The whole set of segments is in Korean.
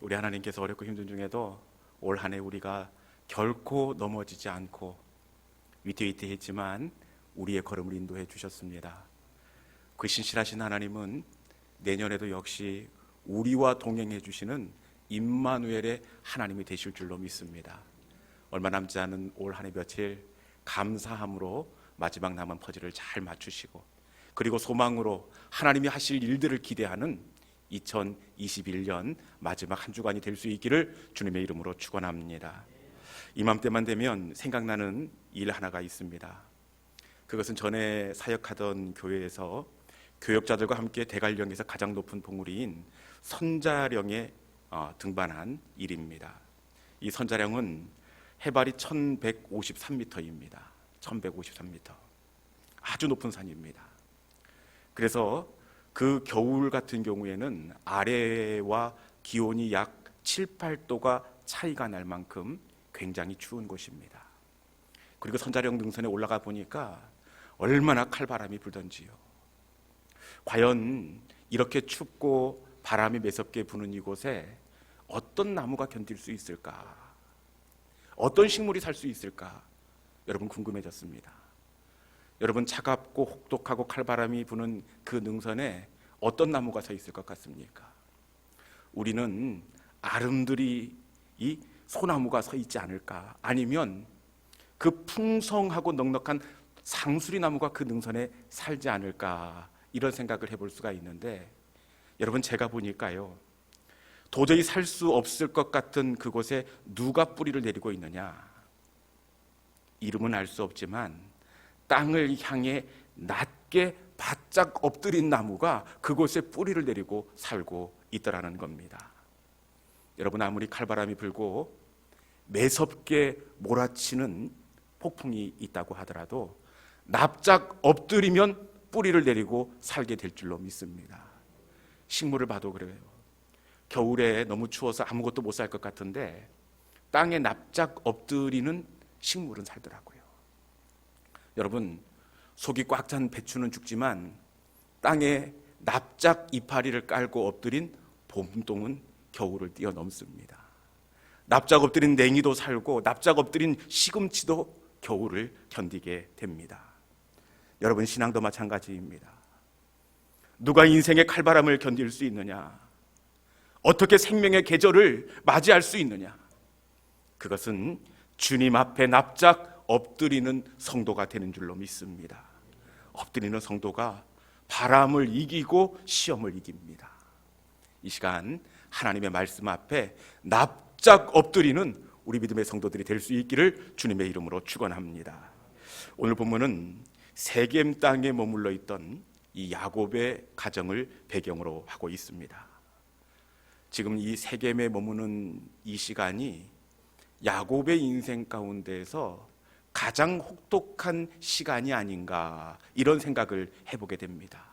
우리 하나님께서 어렵고 힘든 중에도 올 한 해 우리가 결코 넘어지지 않고 위태위태했지만 우리의 걸음을 인도해 주셨습니다. 그 신실하신 하나님은 내년에도 역시 우리와 동행해 주시는 임마누엘의 하나님이 되실 줄로 믿습니다. 얼마 남지 않은 올 한 해 며칠 감사함으로 마지막 남은 퍼즐을 잘 맞추시고, 그리고 소망으로 하나님이 하실 일들을 기대하는 2021년 마지막 한 주간이 될 수 있기를 주님의 이름으로 축원합니다. 이맘때만 되면 생각나는 일 하나가 있습니다. 그것은 전에 사역하던 교회에서 교역자들과 함께 대관령에서 가장 높은 봉우리인 선자령에 등반한 일입니다. 이 선자령은 해발이 1153m입니다. 1153m, 아주 높은 산입니다. 그래서 그 겨울 같은 경우에는 아래와 기온이 약 7, 8도가 차이가 날 만큼 굉장히 추운 곳입니다. 그리고 선자령 능선에 올라가 보니까 얼마나 칼바람이 불던지요. 과연 이렇게 춥고 바람이 매섭게 부는 이곳에 어떤 나무가 견딜 수 있을까? 어떤 식물이 살 수 있을까? 여러분 궁금해졌습니다. 여러분, 차갑고 혹독하고 칼바람이 부는 그 능선에 어떤 나무가 서 있을 것 같습니까? 우리는 아름드리 이 소나무가 서 있지 않을까? 아니면 그 풍성하고 넉넉한 상수리 나무가 그 능선에 살지 않을까? 이런 생각을 해볼 수가 있는데, 여러분, 제가 보니까요, 도저히 살 수 없을 것 같은 그곳에 누가 뿌리를 내리고 있느냐? 이름은 알 수 없지만 땅을 향해 낮게 바짝 엎드린 나무가 그곳에 뿌리를 내리고 살고 있더라는 겁니다. 여러분, 아무리 칼바람이 불고 매섭게 몰아치는 폭풍이 있다고 하더라도 납작 엎드리면 뿌리를 내리고 살게 될 줄로 믿습니다. 식물을 봐도 그래요. 겨울에 너무 추워서 아무것도 못 살 것 같은데 땅에 납작 엎드리는 식물은 살더라고요. 여러분, 속이 꽉 찬 배추는 죽지만 땅에 납작 이파리를 깔고 엎드린 봄동은 겨울을 뛰어넘습니다. 납작 엎드린 냉이도 살고 납작 엎드린 시금치도 겨울을 견디게 됩니다. 여러분, 신앙도 마찬가지입니다. 누가 인생의 칼바람을 견딜 수 있느냐? 어떻게 생명의 계절을 맞이할 수 있느냐? 그것은 주님 앞에 납작 엎드리는 성도가 되는 줄로 믿습니다. 엎드리는 성도가 바람을 이기고 시험을 이깁니다. 이 시간 하나님의 말씀 앞에 납작 엎드리는 우리 믿음의 성도들이 될 수 있기를 주님의 이름으로 축원합니다. 오늘 본문은 세겜 땅에 머물러 있던 이 야곱의 가정을 배경으로 하고 있습니다. 지금 이 세겜에 머무는 이 시간이 야곱의 인생 가운데에서 가장 혹독한 시간이 아닌가, 이런 생각을 해보게 됩니다.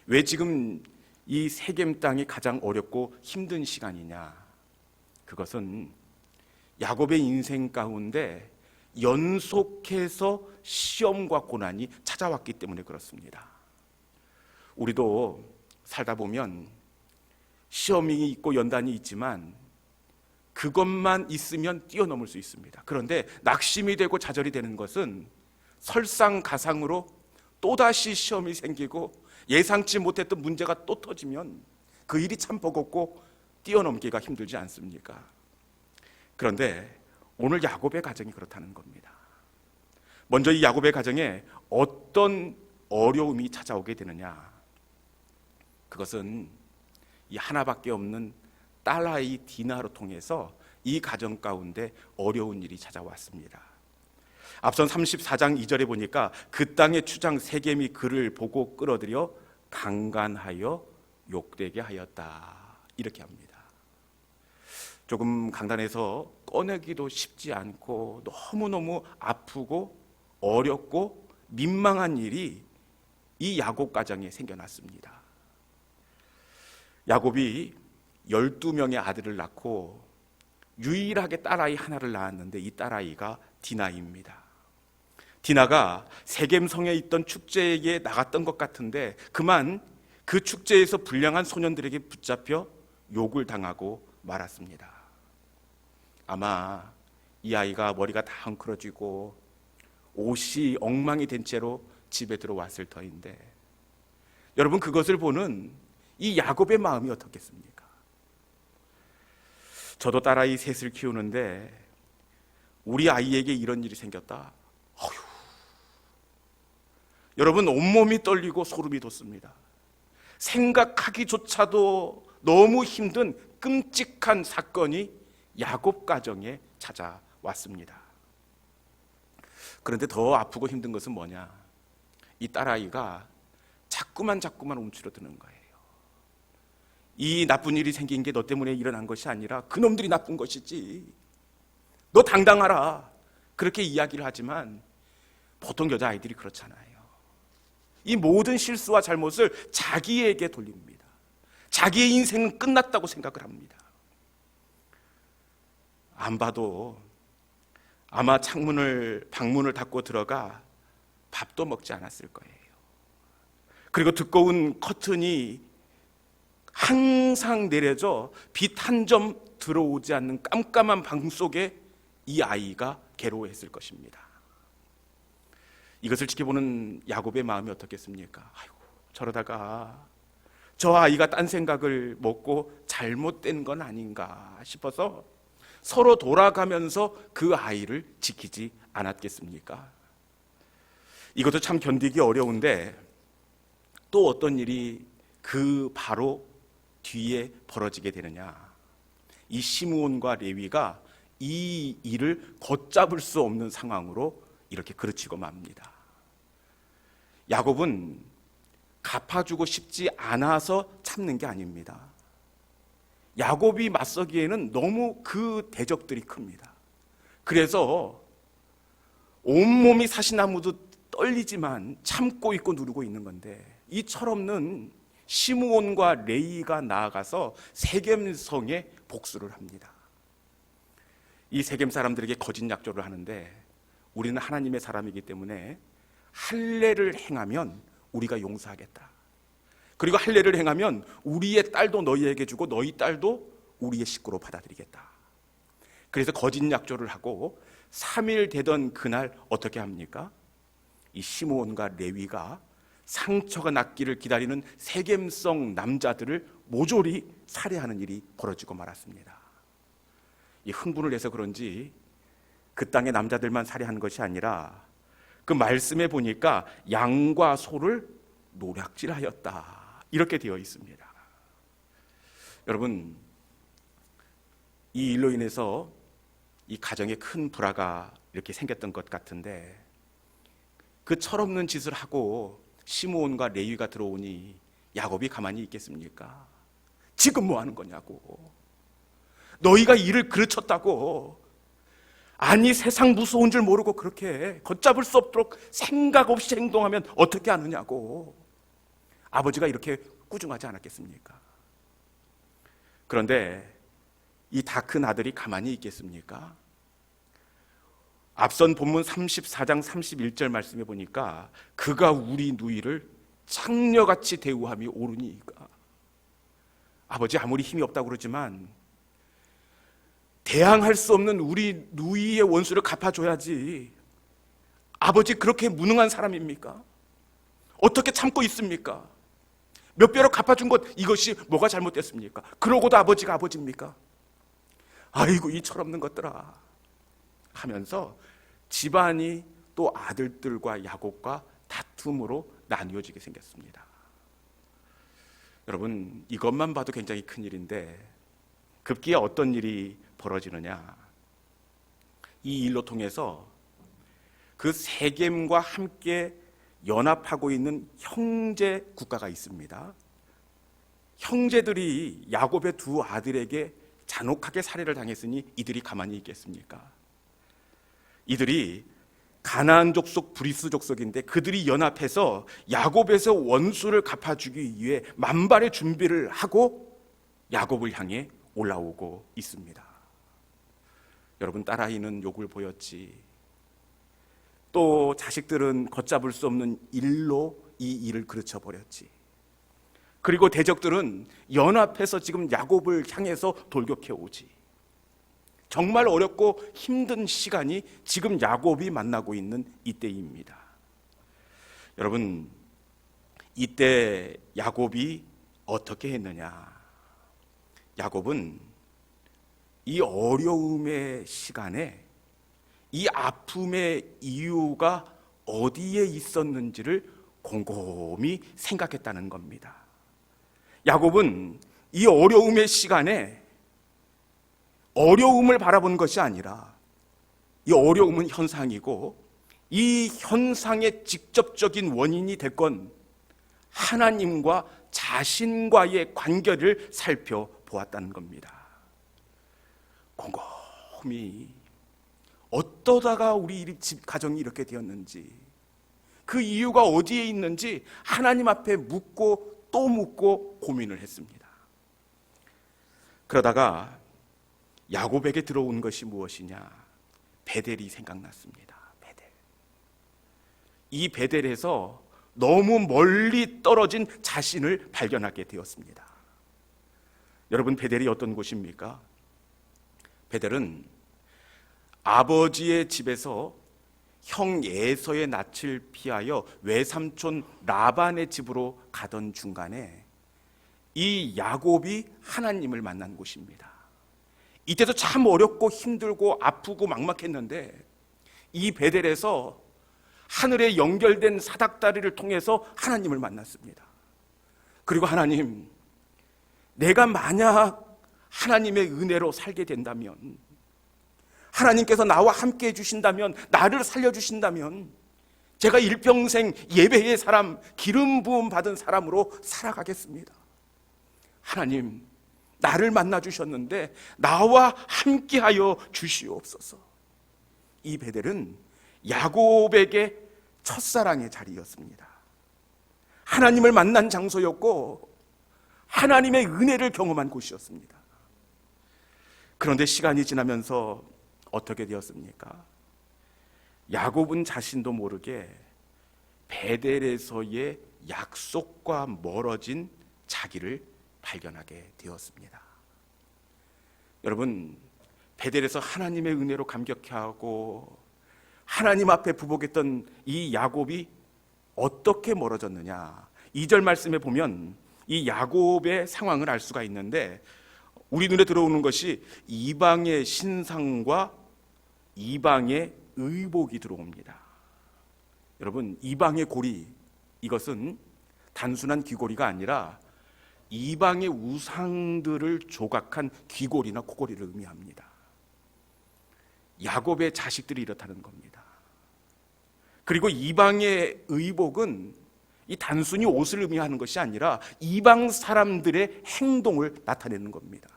왜 지금 이 세겜 땅이 가장 어렵고 힘든 시간이냐? 그것은 야곱의 인생 가운데 연속해서 시험과 고난이 찾아왔기 때문에 그렇습니다. 우리도 살다 보면 시험이 있고 연단이 있지만 그것만 있으면 뛰어넘을 수 있습니다. 그런데 낙심이 되고 좌절이 되는 것은 설상가상으로 또다시 시험이 생기고 예상치 못했던 문제가 또 터지면 그 일이 참 버겁고 뛰어넘기가 힘들지 않습니까? 그런데 오늘 야곱의 가정이 그렇다는 겁니다. 먼저 이 야곱의 가정에 어떤 어려움이 찾아오게 되느냐? 그것은 이 하나밖에 없는 딸아이 디나로 통해서 이 가정 가운데 어려운 일이 찾아왔습니다. 앞선 34장 2절에 보니까 그 땅의 추장 세겜이 그를 보고 끌어들여 강간하여 욕되게 하였다, 이렇게 합니다. 조금 강단에서 꺼내기도 쉽지 않고 너무너무 아프고 어렵고 민망한 일이 이 야곱 가정에 생겨났습니다. 야곱이 12명의 아들을 낳고 유일하게 딸아이 하나를 낳았는데 이 딸아이가 디나입니다. 디나가 세겜성에 있던 축제에 나갔던 것 같은데 그만 그 축제에서 불량한 소년들에게 붙잡혀 욕을 당하고 말았습니다. 아마 이 아이가 머리가 다 헝클어지고 옷이 엉망이 된 채로 집에 들어왔을 터인데, 여러분, 그것을 보는 이 야곱의 마음이 어떻겠습니까? 저도 딸아이 셋을 키우는데 우리 아이에게 이런 일이 생겼다. 어휴, 여러분, 온몸이 떨리고 소름이 돋습니다. 생각하기조차도 너무 힘든 끔찍한 사건이 야곱 가정에 찾아왔습니다. 그런데 더 아프고 힘든 것은 뭐냐? 이 딸아이가 자꾸만 움츠러드는 거예요. 이 나쁜 일이 생긴 게 너 때문에 일어난 것이 아니라 그놈들이 나쁜 것이지, 너 당당하라, 그렇게 이야기를 하지만 보통 여자아이들이 그렇잖아요. 이 모든 실수와 잘못을 자기에게 돌립니다. 자기의 인생은 끝났다고 생각을 합니다. 안 봐도 아마 방문을 닫고 들어가 밥도 먹지 않았을 거예요. 그리고 두꺼운 커튼이 항상 내려져 빛 한 점 들어오지 않는 깜깜한 방 속에 이 아이가 괴로워했을 것입니다. 이것을 지켜보는 야곱의 마음이 어떻겠습니까? 아이고, 저러다가 저 아이가 딴 생각을 먹고 잘못된 건 아닌가 싶어서 서로 돌아가면서 그 아이를 지키지 않았겠습니까? 이것도 참 견디기 어려운데, 또 어떤 일이 그 바로 뒤에 벌어지게 되느냐? 이 시므온과 레위가 이 일을 걷잡을 수 없는 상황으로 이렇게 그르치고 맙니다. 야곱은 갚아주고 싶지 않아서 참는 게 아닙니다. 야곱이 맞서기에는 너무 그 대적들이 큽니다. 그래서 온몸이 사시나무도 떨리지만 참고 있고 누르고 있는 건데, 이 철없는 시므온과 레위가 나아가서 세겜성에 복수를 합니다. 이 세겜 사람들에게 거짓 약조를 하는데, 우리는 하나님의 사람이기 때문에 할례를 행하면 우리가 용서하겠다. 그리고 할례를 행하면 우리의 딸도 너희에게 주고 너희 딸도 우리의 식구로 받아들이겠다. 그래서 거짓 약조를 하고 3일 되던 그날 어떻게 합니까? 이 시므온과 레위가 상처가 낫기를 기다리는 세겜성 남자들을 모조리 살해하는 일이 벌어지고 말았습니다. 이 흥분을 내서 그런지 그 땅의 남자들만 살해한 것이 아니라 그 말씀에 보니까 양과 소를 노략질하였다, 이렇게 되어 있습니다. 여러분, 이 일로 인해서 이 가정에 큰 불화가 이렇게 생겼던 것 같은데, 그 철없는 짓을 하고 시므온과 레위가 들어오니 야곱이 가만히 있겠습니까? 지금 뭐 하는 거냐고, 너희가 일을 그르쳤다고, 아니 세상 무서운 줄 모르고 그렇게 걷잡을 수 없도록 생각 없이 행동하면 어떻게 하느냐고. 아버지가 이렇게 꾸중하지 않았겠습니까? 그런데 이 다 큰 아들이 가만히 있겠습니까? 앞선 본문 34장 31절 말씀해 보니까 그가 우리 누이를 창녀같이 대우함이 옳으니까. 아버지 아무리 힘이 없다고 그러지만 대항할 수 없는 우리 누이의 원수를 갚아줘야지. 아버지 그렇게 무능한 사람입니까? 어떻게 참고 있습니까? 몇 배로 갚아준 것, 이것이 뭐가 잘못됐습니까? 그러고도 아버지가 아버지입니까? 아이고 이 철없는 것들아 하면서 집안이 또 아들들과 야곱과 다툼으로 나뉘어지게 생겼습니다. 여러분, 이것만 봐도 굉장히 큰일인데 급기야 어떤 일이 벌어지느냐? 이 일로 통해서 그 세겜과 함께 연합하고 있는 형제 국가가 있습니다. 형제들이 야곱의 두 아들에게 잔혹하게 살해를 당했으니 이들이 가만히 있겠습니까? 이들이 가나안 족속 브리스 족속인데 그들이 연합해서 야곱에서 원수를 갚아주기 위해 만발의 준비를 하고 야곱을 향해 올라오고 있습니다. 여러분, 딸아이는 욕을 보였지, 또 자식들은 걷잡을 수 없는 일로 이 일을 그르쳐 버렸지. 그리고 대적들은 연합해서 지금 야곱을 향해서 돌격해 오지. 정말 어렵고 힘든 시간이 지금 야곱이 만나고 있는 이때입니다. 여러분, 이때 야곱이 어떻게 했느냐? 야곱은 이 어려움의 시간에 이 아픔의 이유가 어디에 있었는지를 곰곰이 생각했다는 겁니다. 야곱은 이 어려움의 시간에 어려움을 바라본 것이 아니라, 이 어려움은 현상이고 이 현상의 직접적인 원인이 될 건 하나님과 자신과의 관계를 살펴보았다는 겁니다. 곰곰이 어떠다가 우리 집 가정이 이렇게 되었는지, 그 이유가 어디에 있는지 하나님 앞에 묻고 또 묻고 고민을 했습니다. 그러다가 야곱에게 들어온 것이 무엇이냐? 베델이 생각났습니다. 베델. 이 베델에서 너무 멀리 떨어진 자신을 발견하게 되었습니다. 여러분, 베델이 어떤 곳입니까? 베델은 아버지의 집에서 형 에서의 낯을 피하여 외삼촌 라반의 집으로 가던 중간에 이 야곱이 하나님을 만난 곳입니다. 이때도 참 어렵고 힘들고 아프고 막막했는데 이 베델에서 하늘에 연결된 사닥다리를 통해서 하나님을 만났습니다. 그리고 하나님, 내가 만약 하나님의 은혜로 살게 된다면, 하나님께서 나와 함께 해주신다면, 나를 살려주신다면 제가 일평생 예배의 사람, 기름 부음 받은 사람으로 살아가겠습니다. 하나님, 나를 만나주셨는데 나와 함께하여 주시옵소서. 이 베델은 야곱에게 첫사랑의 자리였습니다. 하나님을 만난 장소였고 하나님의 은혜를 경험한 곳이었습니다. 그런데 시간이 지나면서 어떻게 되었습니까? 야곱은 자신도 모르게 베델에서의 약속과 멀어진 자기를 발견하게 되었습니다. 여러분, 베델에서 하나님의 은혜로 감격해하고 하나님 앞에 부복했던 이 야곱이 어떻게 멀어졌느냐? 2절 말씀에 보면 이 야곱의 상황을 알 수가 있는데, 우리 눈에 들어오는 것이 이방의 신상과 이방의 의복이 들어옵니다. 여러분, 이방의 고리, 이것은 단순한 귀고리가 아니라 이방의 우상들을 조각한 귀고리나 코고리를 의미합니다. 야곱의 자식들이 이렇다는 겁니다. 그리고 이방의 의복은 이 단순히 옷을 의미하는 것이 아니라 이방 사람들의 행동을 나타내는 겁니다.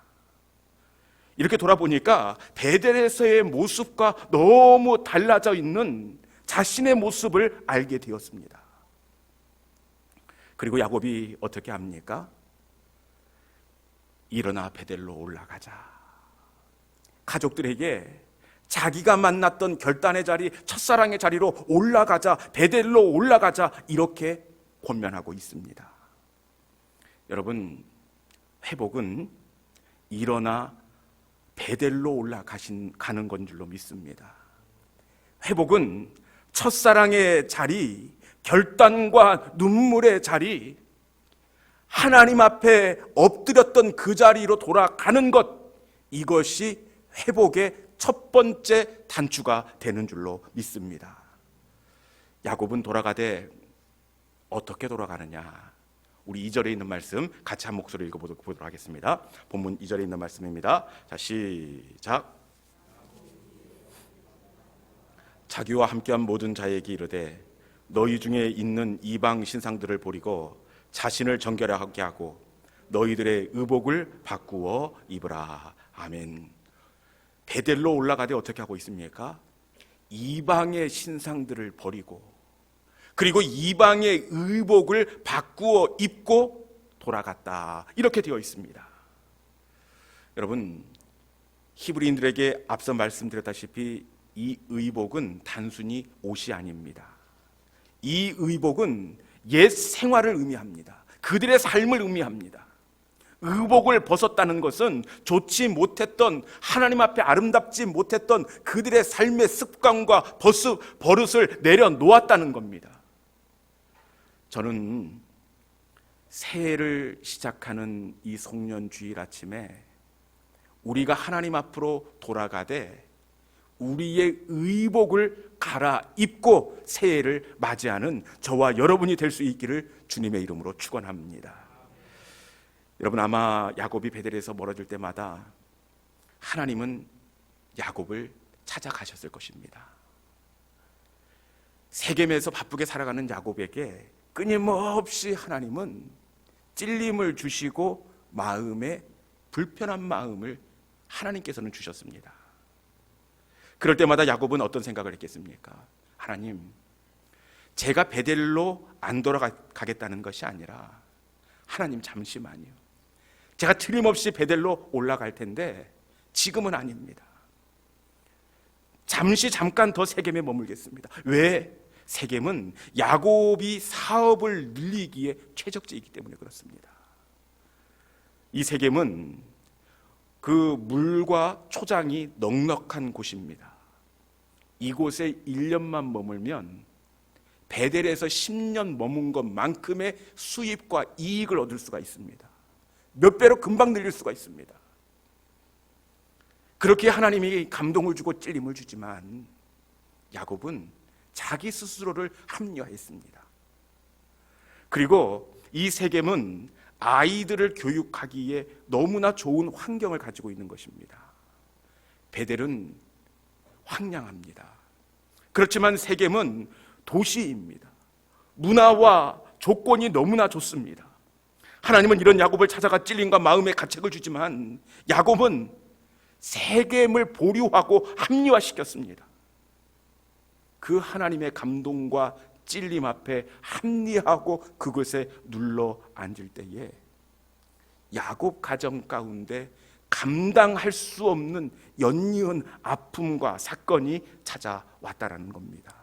이렇게 돌아보니까 베델에서의 모습과 너무 달라져 있는 자신의 모습을 알게 되었습니다. 그리고 야곱이 어떻게 합니까? 일어나 베델로 올라가자. 가족들에게 자기가 만났던 결단의 자리, 첫사랑의 자리로 올라가자, 베델로 올라가자, 이렇게 권면하고 있습니다. 여러분, 회복은 일어나 베델로 올라가는 건 줄로 믿습니다. 회복은 첫사랑의 자리, 결단과 눈물의 자리, 하나님 앞에 엎드렸던 그 자리로 돌아가는 것, 이것이 회복의 첫 번째 단추가 되는 줄로 믿습니다. 야곱은 돌아가되 어떻게 돌아가느냐? 우리 2절에 있는 말씀 같이 한 목소리로 읽어보도록 하겠습니다. 본문 2절에 있는 말씀입니다. 자, 시작. 자기와 함께한 모든 자에게 이르되 너희 중에 있는 이방 신상들을 버리고 자신을 정결하게 하고 너희들의 의복을 바꾸어 입으라. 아멘. 베델로 올라가되 어떻게 하고 있습니까? 이방의 신상들을 버리고, 그리고 이방의 의복을 바꾸어 입고 돌아갔다. 이렇게 되어 있습니다. 여러분, 히브리인들에게 앞서 말씀드렸다시피 이 의복은 단순히 옷이 아닙니다. 이 의복은 옛 생활을 의미합니다. 그들의 삶을 의미합니다. 의복을 벗었다는 것은 좋지 못했던, 하나님 앞에 아름답지 못했던 그들의 삶의 습관과 버릇을 내려놓았다는 겁니다. 저는 새해를 시작하는 이 송년주일 아침에 우리가 하나님 앞으로 돌아가되 우리의 의복을 갈아입고 새해를 맞이하는 저와 여러분이 될 수 있기를 주님의 이름으로 축원합니다. 여러분, 아마 야곱이 베델에서 멀어질 때마다 하나님은 야곱을 찾아가셨을 것입니다. 세겜에서 바쁘게 살아가는 야곱에게 끊임없이 하나님은 찔림을 주시고 마음에 불편한 마음을 하나님께서는 주셨습니다. 그럴 때마다 야곱은 어떤 생각을 했겠습니까? 하나님, 제가 베델로 안 돌아가겠다는 것이 아니라 하나님 잠시만요. 제가 틀림없이 베델로 올라갈 텐데 지금은 아닙니다. 잠깐 더 세겜에 머물겠습니다. 왜? 세겜은 야곱이 사업을 늘리기에 최적지이기 때문에 그렇습니다. 이 세겜은 그 물과 초장이 넉넉한 곳입니다. 이곳에 1년만 머물면 베델에서 10년 머문 것만큼의 수입과 이익을 얻을 수가 있습니다. 몇 배로 금방 늘릴 수가 있습니다. 그렇게 하나님이 감동을 주고 찔림을 주지만 야곱은 자기 스스로를 합리화했습니다. 그리고 이 세겜은 아이들을 교육하기에 너무나 좋은 환경을 가지고 있는 것입니다. 베델은 황량합니다. 그렇지만 세겜은 도시입니다. 문화와 조건이 너무나 좋습니다. 하나님은 이런 야곱을 찾아가 찔림과 마음의 가책을 주지만 야곱은 세겜을 보류하고 합리화시켰습니다. 그 하나님의 감동과 찔림 앞에 합리하고 그것에 눌러 앉을 때에 야곱 가정 가운데 감당할 수 없는 연이은 아픔과 사건이 찾아왔다라는 겁니다.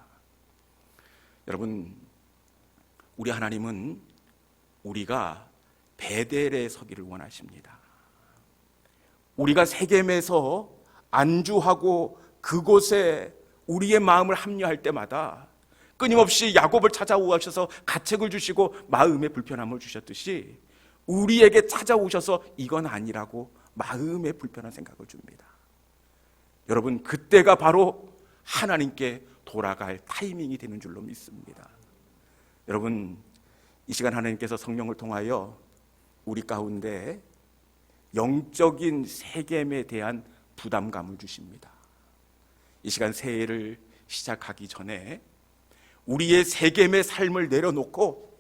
여러분, 우리 하나님은 우리가 베델에 서기를 원하십니다. 우리가 세겜에서 안주하고 그곳에 우리의 마음을 합리화할 때마다 끊임없이 야곱을 찾아오셔서 가책을 주시고 마음의 불편함을 주셨듯이 우리에게 찾아오셔서 이건 아니라고 마음의 불편한 생각을 줍니다. 여러분, 그때가 바로 하나님께 돌아갈 타이밍이 되는 줄로 믿습니다. 여러분, 이 시간 하나님께서 성령을 통하여 우리 가운데 영적인 세겜에 대한 부담감을 주십니다. 이 시간 새해를 시작하기 전에 우리의 세겜의 삶을 내려놓고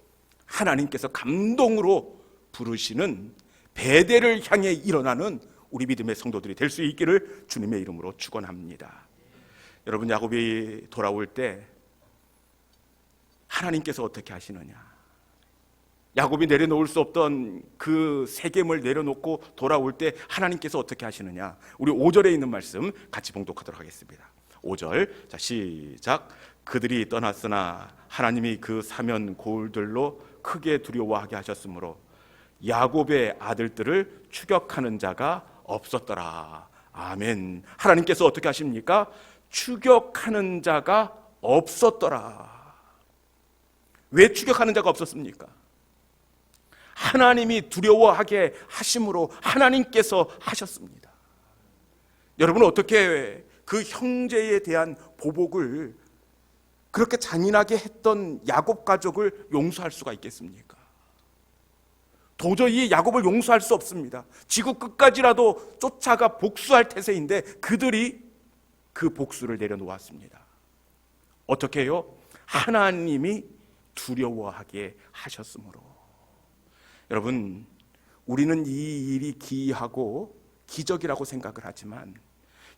하나님께서 감동으로 부르시는 베델을 향해 일어나는 우리 믿음의 성도들이 될 수 있기를 주님의 이름으로 축원합니다. 여러분, 야곱이 돌아올 때 하나님께서 어떻게 하시느냐? 야곱이 내려놓을 수 없던 그 세겜을 내려놓고 돌아올 때 하나님께서 어떻게 하시느냐? 우리 5절에 있는 말씀 같이 봉독하도록 하겠습니다. 5절, 자 시작. 그들이 떠났으나 하나님이 그 사면 고울들로 크게 두려워하게 하셨으므로 야곱의 아들들을 추격하는 자가 없었더라. 아멘. 하나님께서 어떻게 하십니까? 추격하는 자가 없었더라. 왜 추격하는 자가 없었습니까? 하나님이 두려워하게 하심으로 하나님께서 하셨습니다. 여러분은 어떻게 그 형제에 대한 보복을 그렇게 잔인하게 했던 야곱 가족을 용서할 수가 있겠습니까? 도저히 야곱을 용서할 수 없습니다. 지구 끝까지라도 쫓아가 복수할 태세인데 그들이 그 복수를 내려놓았습니다. 어떻게 해요? 하나님이 두려워하게 하셨으므로. 여러분, 우리는 이 일이 기이하고 기적이라고 생각을 하지만,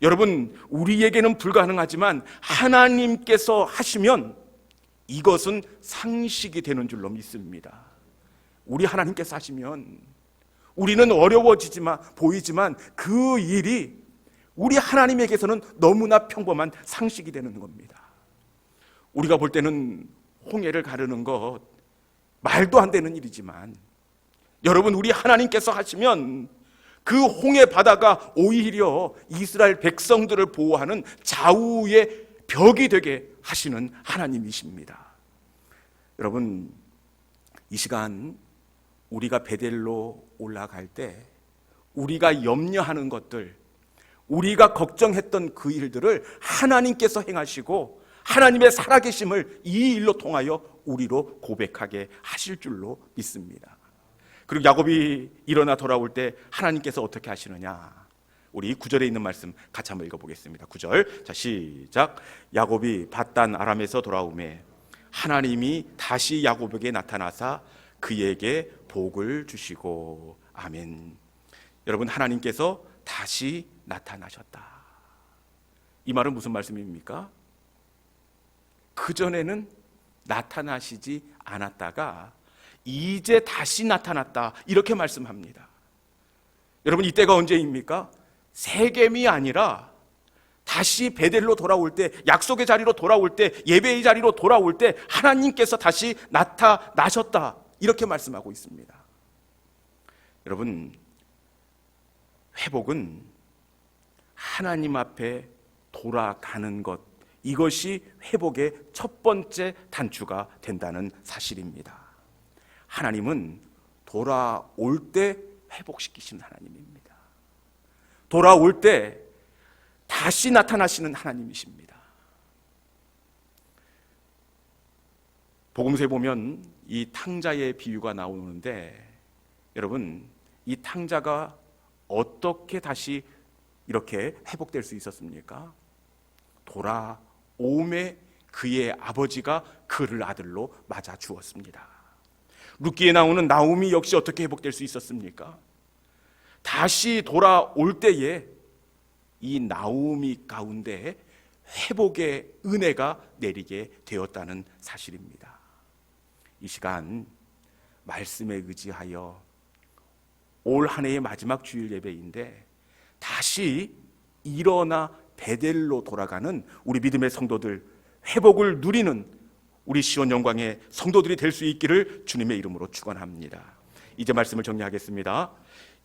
여러분, 우리에게는 불가능하지만 하나님께서 하시면 이것은 상식이 되는 줄로 믿습니다. 우리 하나님께서 하시면 우리는 어려워지지만 보이지만 그 일이 우리 하나님에게서는 너무나 평범한 상식이 되는 겁니다. 우리가 볼 때는 홍해를 가르는 것 말도 안 되는 일이지만 여러분, 우리 하나님께서 하시면 그 홍해 바다가 오히려 이스라엘 백성들을 보호하는 좌우의 벽이 되게 하시는 하나님이십니다. 여러분, 이 시간 우리가 베델로 올라갈 때 우리가 염려하는 것들, 우리가 걱정했던 그 일들을 하나님께서 행하시고 하나님의 살아계심을 이 일로 통하여 우리로 고백하게 하실 줄로 믿습니다. 그리고 야곱이 일어나 돌아올 때 하나님께서 어떻게 하시느냐, 우리 9절에 있는 말씀 같이 한번 읽어보겠습니다. 9절, 자 시작. 야곱이 밧단 아람에서 돌아오매 하나님이 다시 야곱에게 나타나사 그에게 복을 주시고. 아멘. 여러분, 하나님께서 다시 나타나셨다. 이 말은 무슨 말씀입니까? 그전에는 나타나시지 않았다가 이제 다시 나타났다, 이렇게 말씀합니다. 여러분, 이때가 언제입니까? 세겜이 아니라 다시 베델로 돌아올 때, 약속의 자리로 돌아올 때, 예배의 자리로 돌아올 때 하나님께서 다시 나타나셨다, 이렇게 말씀하고 있습니다. 여러분, 회복은 하나님 앞에 돌아가는 것, 이것이 회복의 첫 번째 단추가 된다는 사실입니다. 하나님은 돌아올 때 회복시키시는 하나님입니다. 돌아올 때 다시 나타나시는 하나님이십니다. 복음서에 보면 이 탕자의 비유가 나오는데, 여러분, 이 탕자가 어떻게 다시 이렇게 회복될 수 있었습니까? 돌아오매 그의 아버지가 그를 아들로 맞아 주었습니다. 룻기에 나오는 나오미 역시 어떻게 회복될 수 있었습니까? 다시 돌아올 때에 이 나오미 가운데 회복의 은혜가 내리게 되었다는 사실입니다. 이 시간 말씀에 의지하여 올 한 해의 마지막 주일 예배인데 다시 일어나 베델로 돌아가는 우리 믿음의 성도들, 회복을 누리는 우리 시온 영광의 성도들이 될 수 있기를 주님의 이름으로 축원합니다. 이제 말씀을 정리하겠습니다.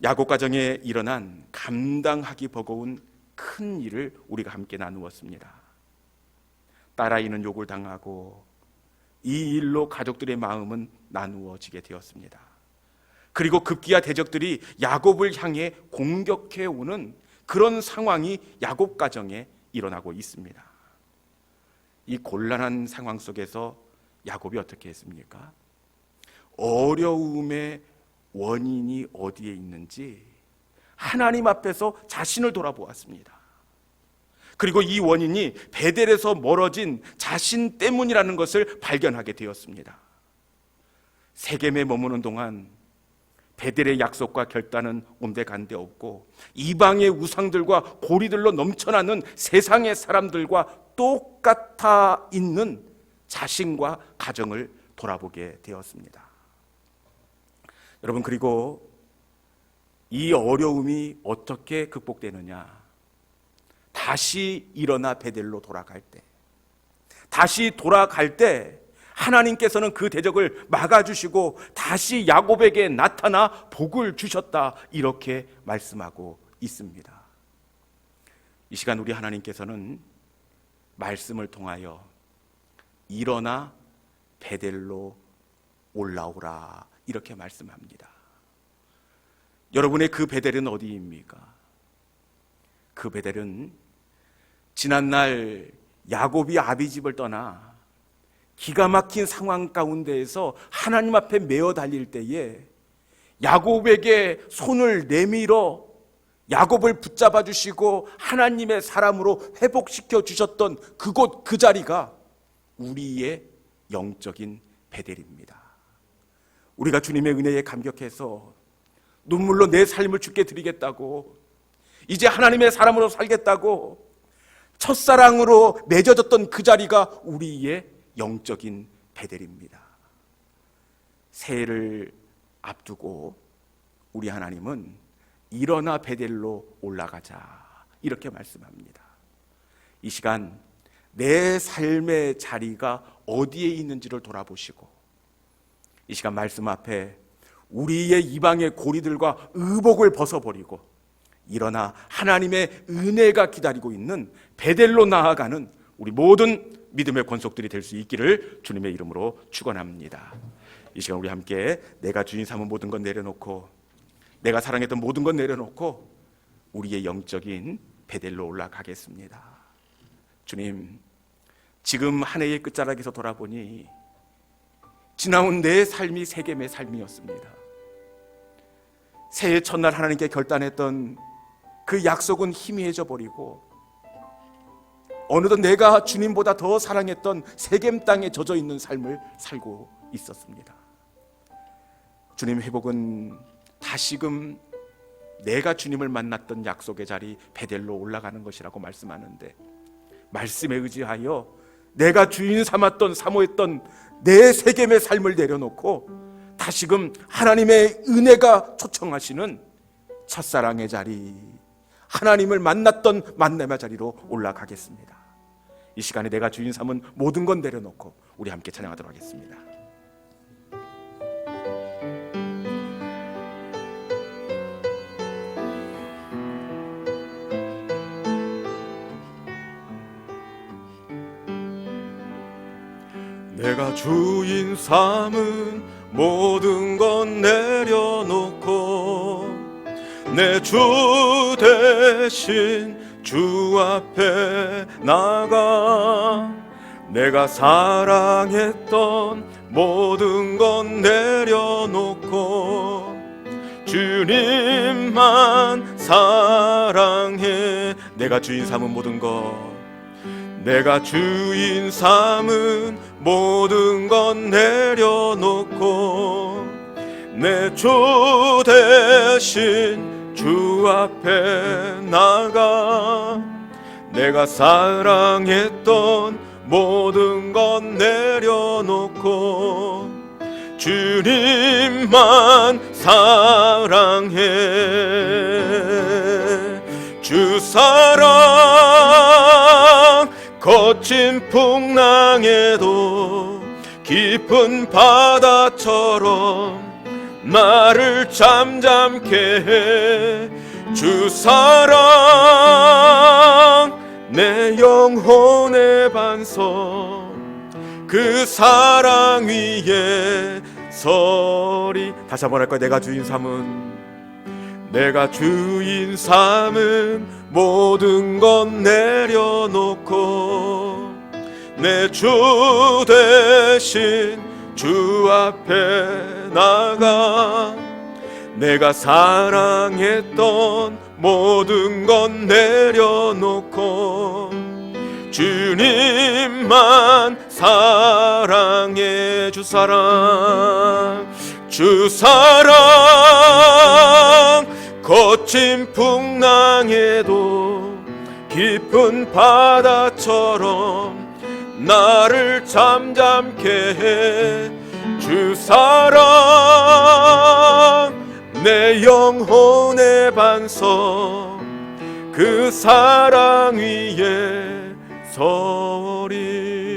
야곱 가정에 일어난 감당하기 버거운 큰 일을 우리가 함께 나누었습니다. 딸아이는 욕을 당하고 이 일로 가족들의 마음은 나누어지게 되었습니다. 그리고 급기야 대적들이 야곱을 향해 공격해 오는 그런 상황이 야곱 가정에 일어나고 있습니다. 이 곤란한 상황 속에서 야곱이 어떻게 했습니까? 어려움의 원인이 어디에 있는지 하나님 앞에서 자신을 돌아보았습니다. 그리고 이 원인이 베델에서 멀어진 자신 때문이라는 것을 발견하게 되었습니다. 세겜에 머무는 동안 베델의 약속과 결단은 온데간데 없고 이방의 우상들과 고리들로 넘쳐나는 세상의 사람들과 똑같아 있는 자신과 가정을 돌아보게 되었습니다. 여러분, 그리고 이 어려움이 어떻게 극복되느냐? 다시 일어나 베델로 돌아갈 때, 다시 돌아갈 때 하나님께서는 그 대적을 막아주시고 다시 야곱에게 나타나 복을 주셨다, 이렇게 말씀하고 있습니다. 이 시간 우리 하나님께서는 말씀을 통하여 일어나 베델로 올라오라, 이렇게 말씀합니다. 여러분의 그 베델은 어디입니까? 그 베델은 지난날 야곱이 아비집을 떠나 기가 막힌 상황 가운데에서 하나님 앞에 메어 달릴 때에 야곱에게 손을 내밀어 야곱을 붙잡아 주시고 하나님의 사람으로 회복시켜 주셨던 그곳, 그 자리가 우리의 영적인 베델입니다. 우리가 주님의 은혜에 감격해서 눈물로 내 삶을 주께 드리겠다고, 이제 하나님의 사람으로 살겠다고 첫사랑으로 맺어졌던 그 자리가 우리의 영적인 베델입니다. 새해를 앞두고 우리 하나님은 일어나 베델로 올라가자, 이렇게 말씀합니다. 이 시간 내 삶의 자리가 어디에 있는지를 돌아보시고 이 시간 말씀 앞에 우리의 이방의 고리들과 의복을 벗어버리고 일어나 하나님의 은혜가 기다리고 있는 베델로 나아가는 우리 모든 믿음의 권속들이 될 수 있기를 주님의 이름으로 축원합니다. 이 시간 우리 함께 내가 주인 삼은 모든 것 내려놓고, 내가 사랑했던 모든 것 내려놓고 우리의 영적인 베델로 올라가겠습니다. 주님, 지금 한 해의 끝자락에서 돌아보니 지나온 내 삶이 세겜의 삶이었습니다. 새해 첫날 하나님께 결단했던 그 약속은 희미해져 버리고 어느덧 내가 주님보다 더 사랑했던 세겜 땅에 젖어 있는 삶을 살고 있었습니다. 주님, 회복은 다시금 내가 주님을 만났던 약속의 자리 베델로 올라가는 것이라고 말씀하는데, 말씀에 의지하여 내가 주인 삼았던 사모했던 내 세겜의 삶을 내려놓고 다시금 하나님의 은혜가 초청하시는 첫사랑의 자리, 하나님을 만났던 만남의 자리로 올라가겠습니다. 이 시간에 내가 주인 삼은 모든 건 내려놓고 우리 함께 찬양하도록 하겠습니다. 내가 주인 삼은 모든 건 내려놓고 내 주 대신 주 앞에 나가 내가 사랑했던 모든 건 내려놓고 주님만 사랑해. 내가 주인 삼은 모든 것, 내가 주인 삼은 모든 건 내려놓고 내 주 대신 주 앞에 나가 내가 사랑했던 모든 건 내려놓고 주님만 사랑해. 주 사랑 거친 풍랑에도 깊은 바다처럼 나를 잠잠케 해. 주 사랑 내 영혼의 반석, 그 사랑 위에 서리. 다시 한번 할 거야. 내가 주인 삼은 모든 건 내려놓고 내 주 대신 주 앞에 나가 내가 사랑했던 모든 건 내려놓고 주님만 사랑해. 주 사랑 거친 풍랑에도 깊은 바다처럼 나를 잠잠케 해. 주 사랑 내 영혼의 반석, 그 사랑 위에 서리.